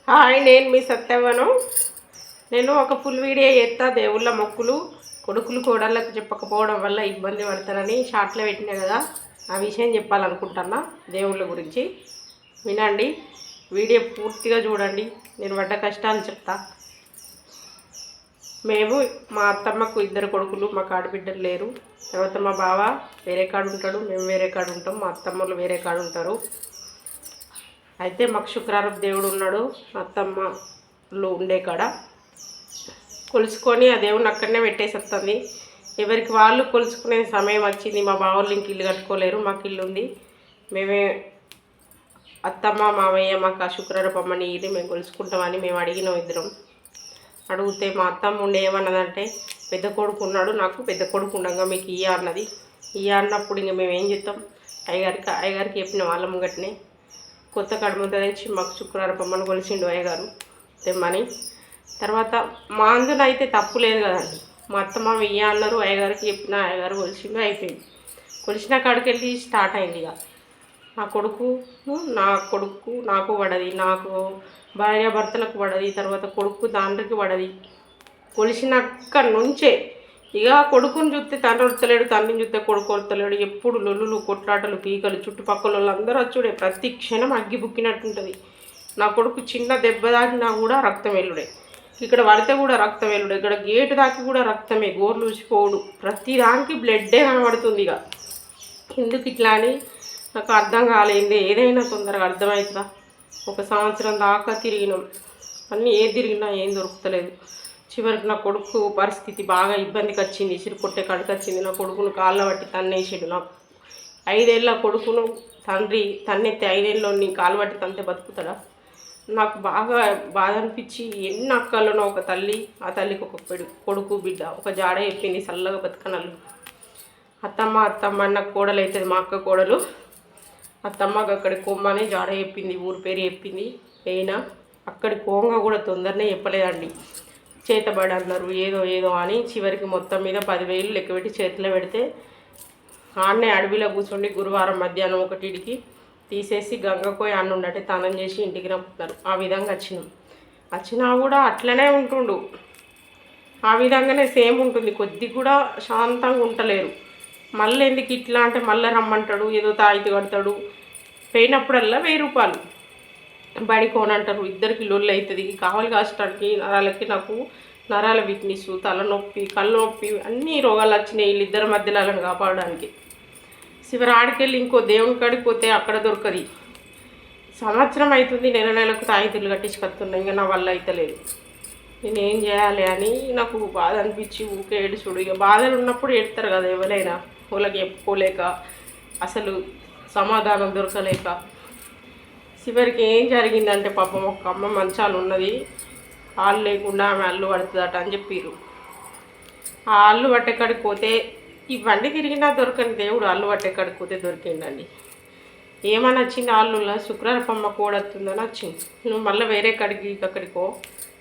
Hi, నేను మీ సత్యవను. నేను ఒక ఫుల్ వీడియో చేస్తా. దేవుళ్ళ మొక్కులు కొడుకులు కోడళ్ళకు చెప్పకపోవడం వల్ల ఇబ్బంది పడతానని షార్ట్లో పెట్టినా కదా, ఆ విషయం చెప్పాలనుకుంటున్నా. దేవుళ్ళ గురించి వినండి, వీడియో పూర్తిగా చూడండి. నేను పడ్డ కష్టాలు చెప్తా. మా అత్తమ్మకు 2 కొడుకులు, మా ఆడబిడ్డలు లేరు. తర్వాత మా బావ వేరే కాడు ఉంటాడు, మేము వేరే కాడు ఉంటాం, మా అత్తమ్మలు వేరే కాడు ఉంటారు. అయితే మాకు శుక్రవారం దేవుడు ఉన్నాడు. అత్తమ్మలో ఉండే కాడ కొలుసుకొని ఆ దేవుడిని అక్కడనే పెట్టేసేస్తుంది. ఎవరికి వాళ్ళు కొలుసుకునే సమయం వచ్చింది. మా బావోళ్ళు ఇంక ఇల్లు కట్టుకోలేరు, మాకు ఇల్లు ఉంది. మేమే అత్తమ్మ మామయ్య మాకు ఆ శుక్రవారం అమ్మని ఇది మేము కొలుసుకుంటామని మేము అడిగినాం. ఇద్దరం అడిగితే మా అత్తమ్మ ఉండే ఏమన్నదంటే, పెద్ద కొడుకు ఉన్నాడు, నాకు పెద్ద కొడుకు ఉండగా మీకు ఇయ్య అన్నది. ఇయ్య అన్నప్పుడు ఇంక మేము ఏం చేస్తాం, అయ్యగారికి చెప్పిన వాళ్ళ ముంగట్నే కొత్త కడుముద్ద తెచ్చి మాకు శుక్రవారం అమ్మను కొలిసిండు అయ్యగారు తెమ్మని. తర్వాత మా అందున అయితే తప్పు లేదు కదండి. మా అత్తమ్మ ఇయ్య అన్నారు, అయ్యగారికి చెప్పిన అయ్యగారు కొలిసిండు, అయిపోయింది. కొలిసిన కాడికి వెళ్ళి స్టార్ట్ అయింది. ఇక నా కొడుకు నాకు పడది, నాకు భార్యాభర్తలకు పడది, తర్వాత కొడుకు తండ్రికి పడది. కొలిసినక్క నుంచే ఇక కొడుకుని చూస్తే తండ్రి వడతలేడు, తండ్రిని చూస్తే కొడుకు వడతలేడు. ఎప్పుడు లొల్లులు, కొట్లాటలు, పీకలు, చుట్టుపక్కల వాళ్ళందరూ వచ్చుడే. ప్రతి క్షణం అగ్గి బుక్కినట్టుంటుంది. నా కొడుకు చిన్న దెబ్బ దాకినా కూడా రక్తం వెల్లుడే, ఇక్కడ పడితే కూడా రక్తం వెల్లుడే, ఇక్కడ గేటు దాకి కూడా రక్తమే, గోర్లు ఊసిపోవుడు, ప్రతి దానికి బ్లడ్డే కనబడుతుంది. ఇక ఎందుకు ఇట్లా అని నాకు అర్థం కాలేదు. ఏదైనా తొందరగా అర్థమవుతుందా? 1 సంవత్సరం దాకా తిరిగినాం, అన్నీ ఏది తిరిగినా ఏం దొరుకుతలేదు. చివరికి నా కొడుకు పరిస్థితి బాగా ఇబ్బందికి వచ్చింది, ఇసురు కొట్టే కాడికి వచ్చింది. నా కొడుకును కాళ్ళ బట్టి తన్నేసాడు. నాకు 5 ఏళ్ళ కొడుకును తండ్రి తన్నెత్తే 5 ఏళ్ళని కాళ్ళు బట్టి తంతే బతుకుతాడా? నాకు బాగా బాధ అనిపించి, ఎన్ని అక్కలను ఒక తల్లి, ఆ తల్లికి ఒక కొడుకు బిడ్డ, ఒక జాడ చెప్పింది చల్లగా బతకనల్లు. అత్తమ్మ అన్న కోడలు అవుతుంది, మా అక్క కోడలు. అత్తమ్మకి అక్కడికి కొమ్మని జాడ చెప్పింది, ఊరి పేరు చెప్పింది. అయినా అక్కడికి కోంగ కూడా తొందరనే చెప్పలేదండి. చేతబడి అన్నారు, ఏదో అని. చివరికి మొత్తం మీద 10,000 లెక్క పెట్టి చేతిలో పెడితే ఆడనే అడవిలో కూర్చోండి గురువారం మధ్యాహ్నం 1కి తీసేసి గంగపోయి అన్న ఉండటే తనం చేసి ఇంటికి రమ్ముతున్నారు. ఆ విధంగా వచ్చినా కూడా అట్లనే ఉంటుండు. ఆ విధంగానే సేమ్ ఉంటుంది. కొద్ది కూడా శాంతంగా ఉండలేరు. మళ్ళీ ఎందుకు ఇట్లా అంటే మళ్ళీ రమ్మంటాడు, ఏదో తాయితీ కడతాడు. పోయినప్పుడల్లా 1000 రూపాయలు బడి కోనంటారు. ఇద్దరికి లొల్లు అవుతుంది. కావాలి కాసడానికి నరాలకి నాకు నరాల వీక్నెస్, తలనొప్పి, కళ్ళు నొప్పి, అన్ని రోగాలు వచ్చినాయి వీళ్ళిద్దరి మధ్యలో వాళ్ళని కాపాడడానికి. చివరి ఆడికెళ్ళి ఇంకో దేవుని కాడికి పోతే అక్కడ దొరకది. సంవత్సరం అవుతుంది, నెలకు తాయితీలు కట్టించుకొస్తున్నాయి. ఇంకా నా వల్ల అవుతలేదు. నేను ఏం చేయాలి అని నాకు బాధ అనిపించి ఊకే ఏడుచుడు. ఇక బాధలు ఉన్నప్పుడు ఏడుతారు కదా ఎవరైనా, వాళ్ళకి చెప్పుకోలేక, అసలు సమాధానం దొరకలేక. చివరికి ఏం జరిగిందంటే, పాపం ఒక అమ్మ మంచాలు ఉన్నది, ఆళ్ళు లేకుండా ఆమె అల్లు పడుతుందట అని చెప్పారు. ఆ అల్లు పట్టెక్కడికి పోతే ఇవన్నీ తిరిగినా దొరకని దేవుడు అల్లు పట్టెక్కడికి పోతే దొరికిందండి. ఏమని వచ్చింది, ఆళ్ళులా శుక్రవారం అమ్మ కూడొస్తుందని వచ్చింది. నువ్వు మళ్ళీ వేరే కాడికి అక్కడికో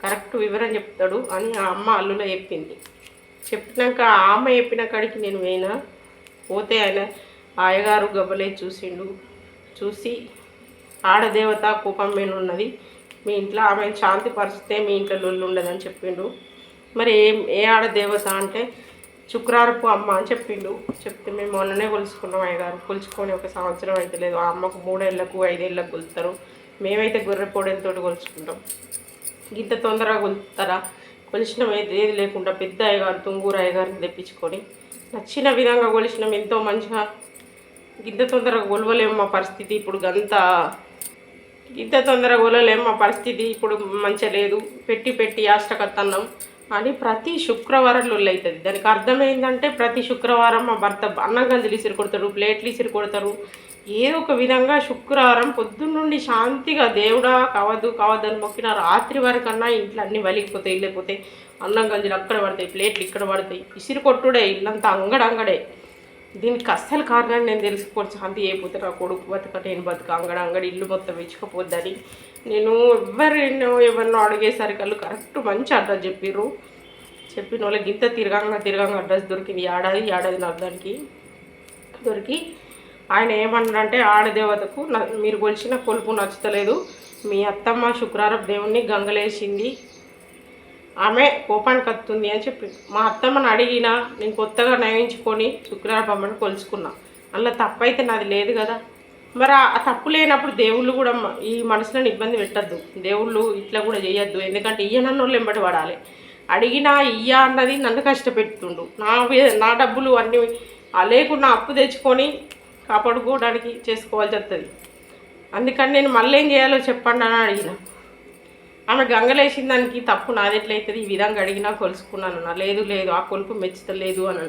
కరెక్ట్ వివరం చెప్తాడు అని ఆ అమ్మ అల్లులో చెప్పింది. చెప్పినాక ఆ అమ్మ చెప్పిన కాడికి నేను పోతే ఆయన అయ్యగారు గబ్బలే చూసిండు. చూసి ఆడదేవత కోపం మీద ఉన్నది, మీ ఇంట్లో ఆమె శాంతి పరిస్థితే మీ ఇంట్లో లొల్లు ఉండదని చెప్పిండు. మరి ఏ ఆడదేవత అంటే శుక్రవారపు అమ్మ అని చెప్పిండు. చెప్తే మేము మొన్ననే కొలుసుకున్నాం. అయ్యగారు కొలుచుకొని 1 సంవత్సరం అయితే లేదు. ఆ అమ్మకు 3 ఏళ్ళకు 5 ఏళ్ళకు కొలుస్తారు. మేమైతే గొర్రె పొడెలతో కొలుచుకుంటాం. ఇంత తొందరగా కొలుస్తారా? కొలిసినాం ఏది లేకుండా పెద్ద అయ్యగారు తుంగూరు అయ్యగారిని తెప్పించుకొని నచ్చిన విధంగా కొలిసినాం. ఎంతో మంచిగా. ఇంత తొందరగా కొలవలేము మా పరిస్థితి ఇప్పుడు. ఇంత తొందరగా కొలవలేము మా పరిస్థితి ఇప్పుడు, మంచిగా లేదు. పెట్టి ఆష్టకత్తన్నాం అని ప్రతి శుక్రవారం లొల్లు అవుతుంది. దానికి అర్థమైందంటే ప్రతి శుక్రవారం మా భర్త అన్నం గంజలు ఇసిరి కొడతాడు, ప్లేట్లు ఇసిరి కొడతారు. ఏదో ఒక విధంగా శుక్రవారం పొద్దున్నుండి శాంతిగా దేవుడా కావద్దని మొక్కిన రాత్రి వరకన్నా ఇంట్లో అన్నీ వలిగిపోతాయి, వెళ్ళిపోతాయి. అన్నం గంజలు అక్కడ పడతాయి, ప్లేట్లు ఇక్కడ పడతాయి. ఇసిరి కొట్టుడే, ఇల్లంతా అంగడే. దీనికి అస్సలు కారణాన్ని నేను తెలుసుకోవచ్చు. శాంతి అయిపోతే నా కొడుకు బతక, నేను బతుక, అంగడి ఇల్లు మొత్తం ఇచ్చుకపోద్దని నేను ఎవరినో అడిగేసరికి వాళ్ళు కరెక్ట్ మంచి అడ్రస్ చెప్పిన వాళ్ళకి ఇంత తిరగంగా అడ్రస్ దొరికింది. ఏడాది అర్థానికి దొరికి ఆయన ఏమన్నాడంటే, ఆడదేవతకు మీరు కొలిచిన కొలుపు నచ్చుతలేదు, మీ అత్తమ్మ శుక్రవారం దేవుణ్ణి గంగలేసింది, ఆమె కోపానికి వస్తుంది అని చెప్పి మా అత్తమ్మని అడిగినా నేను కొత్తగా నయించుకొని శుక్రవారం అమ్మని కొలుచుకున్నా. అందులో తప్పు అయితే నాది లేదు కదా. మరి ఆ తప్పు లేనప్పుడు దేవుళ్ళు కూడా ఈ మనసులను ఇబ్బంది పెట్టద్దు, దేవుళ్ళు ఇట్లా కూడా చేయొద్దు. ఎందుకంటే ఇయ్యనన్న వాళ్ళు వెంబడి పడాలి. అడిగినా ఇయ్య అన్నది నన్ను కష్టపెడుతుండు. నా డబ్బులు అన్నీ లేకుండా అప్పు తెచ్చుకొని కాపాడుకోవడానికి చేసుకోవాల్సి వస్తుంది. అందుకని నేను మళ్ళీ ఏం చేయాలో చెప్పండి అని అడిగిన. ఆమె గంగలేసిన దానికి తప్పు నాది ఎట్లయితుంది, ఈ విధంగా అడిగినా కొలుసుకున్నాను. లేదు లేదు ఆ కొలుపు మెచ్చుతలేదు అని.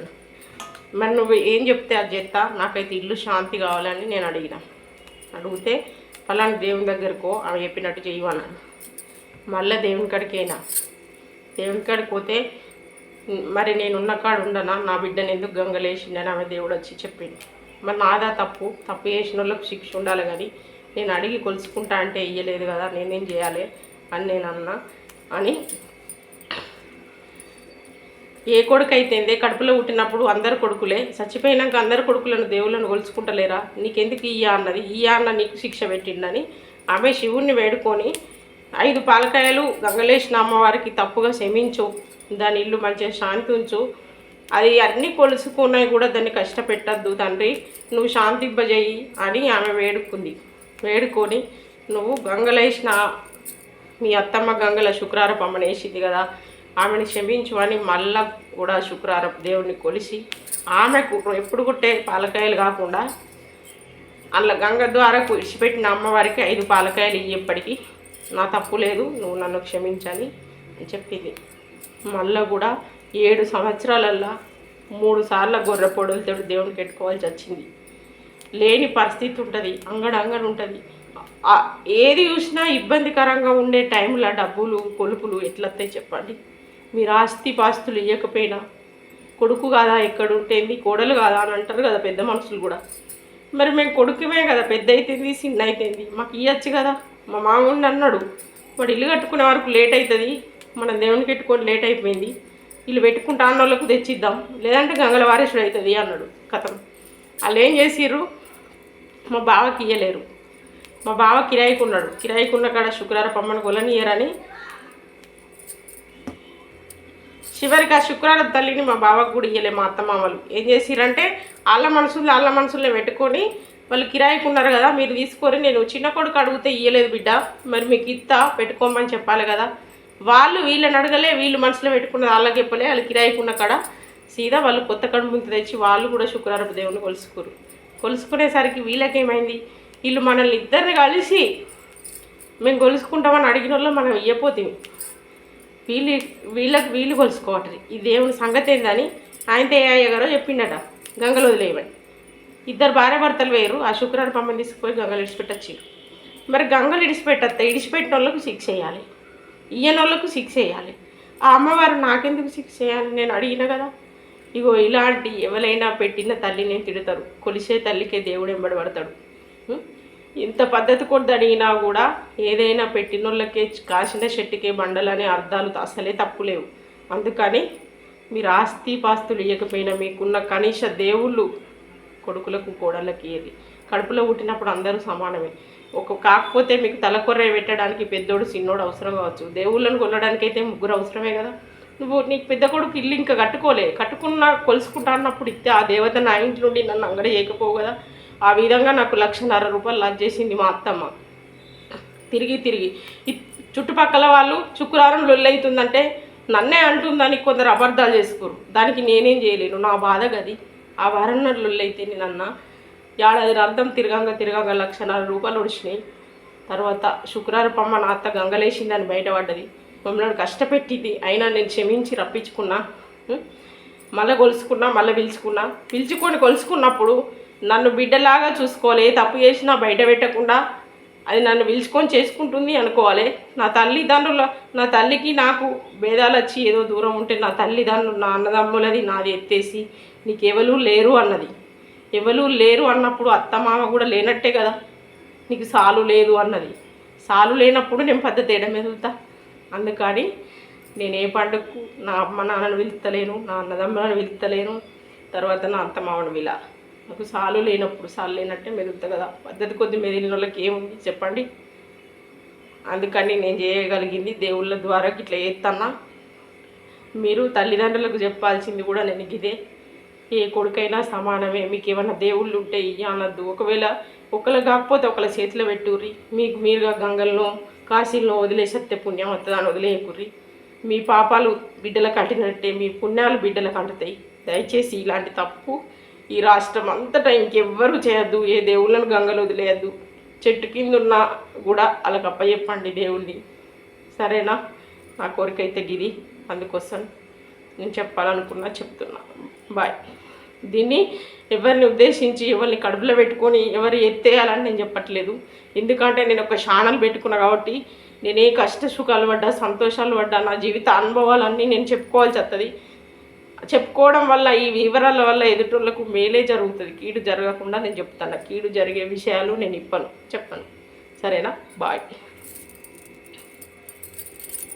మరి నువ్వు ఏం చెప్తే అది చేస్తా, నాకైతే ఇల్లు శాంతి కావాలని నేను అడిగితే ఫలాని దేవుని దగ్గరకో ఆమె చెప్పినట్టు చేయమన్నాను. మళ్ళీ దేవుని కాడికైనా దేవుని కాడికి పోతే మరి నేను ఉన్న కాడ ఉండనా, నా బిడ్డను ఎందుకు గంగలేసిండని ఆమె దేవుడు వచ్చి చెప్పింది. మరి నాదా తప్పు చేసిన వాళ్ళకి శిక్ష ఉండాలి, కానీ నేను అడిగి కొలుసుకుంటా అంటే ఇయ్యలేదు కదా, నేనేం చేయాలి అని నేను అన్నా అని. ఏ కొడుకు అయితే కడుపులో పుట్టినప్పుడు అందరు కొడుకులే, చచ్చిపోయినాక అందరు కొడుకులను దేవుళ్ళను కొలుచుకుంటలేరా, నీకెందుకు ఇయ్యా అన్న నీకు శిక్ష పెట్టిండని ఆమె శివుణ్ణి వేడుకొని 5 పాలకాయలు గంగలేసిన అమ్మవారికి తప్పుగా క్షమించు, దాని ఇల్లు మంచిగా శాంతి ఉంచు, అది అన్నీ కొలుసుకున్నాయి కూడా దాన్ని కష్టపెట్టద్దు తండ్రి, నువ్వు శాంతింపజేయి అని ఆమె వేడుకొని నువ్వు గంగలేసిన మీ అత్తమ్మ గంగల శుక్రవారపు అమ్మని వేసింది కదా, ఆమెను క్షమించు అని మళ్ళా కూడా శుక్రవారపు దేవుడిని కొలిసి ఆమెకు ఎప్పుడు కొట్టే పాలకాయలు కాకుండా అందులో గంగ ద్వారా ఇడిచిపెట్టిన అమ్మవారికి 5 పాలకాయలు ఇయ్యేప్పటికీ నా తప్పు లేదు, నువ్వు నన్ను క్షమించని చెప్పింది. మళ్ళీ కూడా 7 సంవత్సరాలల్లో 3 సార్లు గొర్రె పొడులతో దేవునికి పెట్టుకోవాల్సి వచ్చింది. లేని పరిస్థితి ఉంటుంది, అంగడు ఉంటుంది. ఏది చూసినా ఇబ్బందికరంగా ఉండే టైంలో డబ్బులు కొలుపులు ఎట్లొస్తాయి చెప్పండి. మీరు ఆస్తి పాస్తులు ఇవ్వకపోయినా కొడుకు కాదా ఎక్కడుంటేంది, కోడలు కాదా అని అంటారు కదా పెద్ద మనుషులు కూడా. మరి మేము కొడుకుమే కదా, పెద్ద అయితేంది చిన్న అయితేంది, మాకు ఇవ్వచ్చు కదా. మా మామూలు అన్నాడు, వాడు ఇల్లు కట్టుకునే వరకు లేట్ అవుతుంది, మనం దేవునికి పెట్టుకొని లేట్ అయిపోయింది, ఇల్లు పెట్టుకుంటా అన్న వాళ్ళకు తెచ్చిద్దాం, లేదంటే గంగల వారేసుడు అవుతుంది అన్నాడు. కథం వాళ్ళు ఏం చేసిర్రు, మా బావకి ఇయ్యలేరు. మా బావ కిరాయికున్న కాడ శుక్రవారం అమ్మను కొలనియరని చివరికి ఆ శుక్రవారం తల్లిని మా బావకు కూడా ఇయ్యలే. మా అత్తమామలు ఏం చేసిరంటే వాళ్ళ మనసుల్లో పెట్టుకొని వాళ్ళు కిరాయికున్నారు కదా, మీరు తీసుకొని, నేను చిన్న కొడుకు అడిగితే ఇయ్యలేదు బిడ్డ, మరి మీకు పెట్టుకోమని చెప్పాలి కదా. వాళ్ళు వీళ్ళని అడగలే, వీళ్ళు మనసులో పెట్టుకున్నది వాళ్ళకి చెప్పలే. వాళ్ళు కిరాయికున్న కాడ సీదా వాళ్ళు కొత్త కడుపు తెచ్చి వాళ్ళు కూడా శుక్రవారం దేవుని కొలుసుకునేసరికి వీళ్ళకేమైంది, వీళ్ళు మనల్ని ఇద్దరిని కలిసి మేము కొలుసుకుంటామని అడిగిన వాళ్ళు మనం ఇయ్యపోతుంది, వీళ్ళు కొలుసుకోవటది. ఈ దేవుని సంగతి ఏందని ఆయనతో అయ్యగారో చెప్పిండట, గంగలు వదిలేయమని. 2 భార్యాభర్తలు వేరు, ఆ శుక్రవారం అమ్మని తీసుకుపోయి గంగలు ఇడిచిపెట్టచ్చారు. మరి గంగలు ఇడిచిపెట్టిన వాళ్ళకు శిక్ష వేయాలి, ఇయ్యని వాళ్ళకు శిక్ష వేయాలి. ఆ అమ్మవారు నాకెందుకు శిక్ష చేయాలి నేను అడిగిన కదా. ఇగో ఇలాంటి ఎవరైనా పెట్టిన తల్లిని తిడతారు, కొలిసే తల్లికే దేవుడు ఎంబడి పడతాడు. ఇంత పద్ధతి కొద్ది అడిగినా కూడా ఏదైనా పెట్టినోళ్ళకే కాసిన చెట్టుకే బండలనే అర్థాలు అసలే తప్పులేవు. అందుకని మీరు ఆస్తి పాస్తులు ఇవ్వకపోయినా మీకున్న కనీస దేవుళ్ళు కొడుకులకు కోడళ్ళకి ఏది కడుపులో పుట్టినప్పుడు అందరూ సమానమే. కాకపోతే మీకు తలకొర్ర పెట్టడానికి పెద్దోడు చిన్నోడు అవసరం కావచ్చు, దేవుళ్ళను కొనడానికి అయితే 3 అవసరమే కదా. నీకు పెద్ద కొడుకు ఇల్లు ఇంకా కొలుసుకుంటా అన్నప్పుడు ఇస్తే ఆ దేవత నా ఇంటి నుండి నన్ను అంగడి చేయకపోవు కదా. ఆ విధంగా నాకు 1,50,000 రూపాయలు లాస్ చేసింది మా అత్తమ్మ. తిరిగి చుట్టుపక్కల వాళ్ళు శుక్రవారం లొల్లవుతుందంటే నన్నే అంటుందని కొందరు అబద్ధాలు చేసుకోరు, దానికి నేనేం చేయలేను, నా బాధ గది. ఆ వారన్నర లొల్లైతే నేనన్నా ఏడాది అర్థం తిరగంగా 1,50,000 రూపాయలు వచ్చినాయి. తర్వాత శుక్రవారం అమ్మ నా అత్త గంగలేసిందని బయటపడ్డది, మమ్మల్ని కష్టపెట్టింది, అయినా నేను క్షమించి రప్పించుకున్నా. మళ్ళీ మళ్ళీ పిలుచుకొని కొలుసుకున్నప్పుడు నన్ను బిడ్డలాగా చూసుకోవాలి, ఏ తప్పు చేసినా బయట పెట్టకుండా అది నన్ను పిలుచుకొని చేసుకుంటుంది అనుకోవాలి. నా తల్లికి నాకు భేదాలు వచ్చి ఏదో దూరం ఉంటే నా తల్లిదండ్రులు నా అన్నదమ్ములది నాది ఎత్తేసి నీకెవరూ లేరు అన్నది. ఎవరూ లేరు అన్నప్పుడు అత్తమామ కూడా లేనట్టే కదా, నీకు సాలు లేదు అన్నది. సాలు లేనప్పుడు నేను పద్ధతి ఏడ మెదులుతా. అందుకని నేను ఏ పండుగకు నా అమ్మ నాన్నను పిలుస్తలేను, నా అన్నదమ్ములను పిలుస్తలేను, తర్వాత నా అత్తమామను విలా. నాకు సాలు లేనట్టే మెదులుతా కదా. పద్ధతి కొద్ది మెదిలిన వాళ్ళకి ఏముంది చెప్పండి. అందుకని నేను చేయగలిగింది దేవుళ్ళ ద్వారా ఇట్లా చేస్తున్నా. మీరు తల్లిదండ్రులకు చెప్పాల్సింది కూడా నేను ఇదే, ఏ కొడుకైనా సమానమే. మీకు ఏమైనా దేవుళ్ళు ఉంటే ఇయ్యనద్దు. ఒకవేళ ఒకరు కాకపోతే ఒకళ్ళ చేతిలో పెట్టుర్రి. మీకు మీరుగా గంగల్లో కాశీల్లో వదిలేసత్తే పుణ్యం వస్తుంది అని వదిలేయకుర్రి. మీ పాపాలు బిడ్డలకు అంటినట్టే మీ పుణ్యాలు బిడ్డలకు అంటుతాయి. దయచేసి ఇలాంటి తప్పు ఈ రాష్ట్రం అంతటా ఇంకెవ్వరు చేయొద్దు. ఏ దేవుళ్ళను గంగలు వదిలేయద్దు. చెట్టు కింద ఉన్నా కూడా వాళ్ళకి అప్పచెప్పండి దేవుణ్ణి. సరేనా? నా కోరిక అయితే గిది. అందుకోసం నేను చెప్పాలనుకున్నా చెప్తున్నా. బాయ్. దీన్ని ఎవరిని ఉద్దేశించి ఎవరిని కడుపులో పెట్టుకొని ఎవరు ఎత్తేయాలని నేను చెప్పట్లేదు. ఎందుకంటే నేను ఒక ఛానల్ పెట్టుకున్నా కాబట్టి నేను ఏ కష్ట సుఖాలు పడ్డా సంతోషాలు పడ్డా నా జీవిత అనుభవాలన్నీ నేను చెప్పుకోవాల్సి వస్తుంది. చెప్పుకోవడం వల్ల ఈ వివరాల వల్ల ఎదుటోళ్ళకు మేలే జరుగుతుంది. కీడు జరగకుండా నేను చెప్తాను. కీడు జరిగే విషయాలు నేను చెప్పను. సరేనా? బాయ్.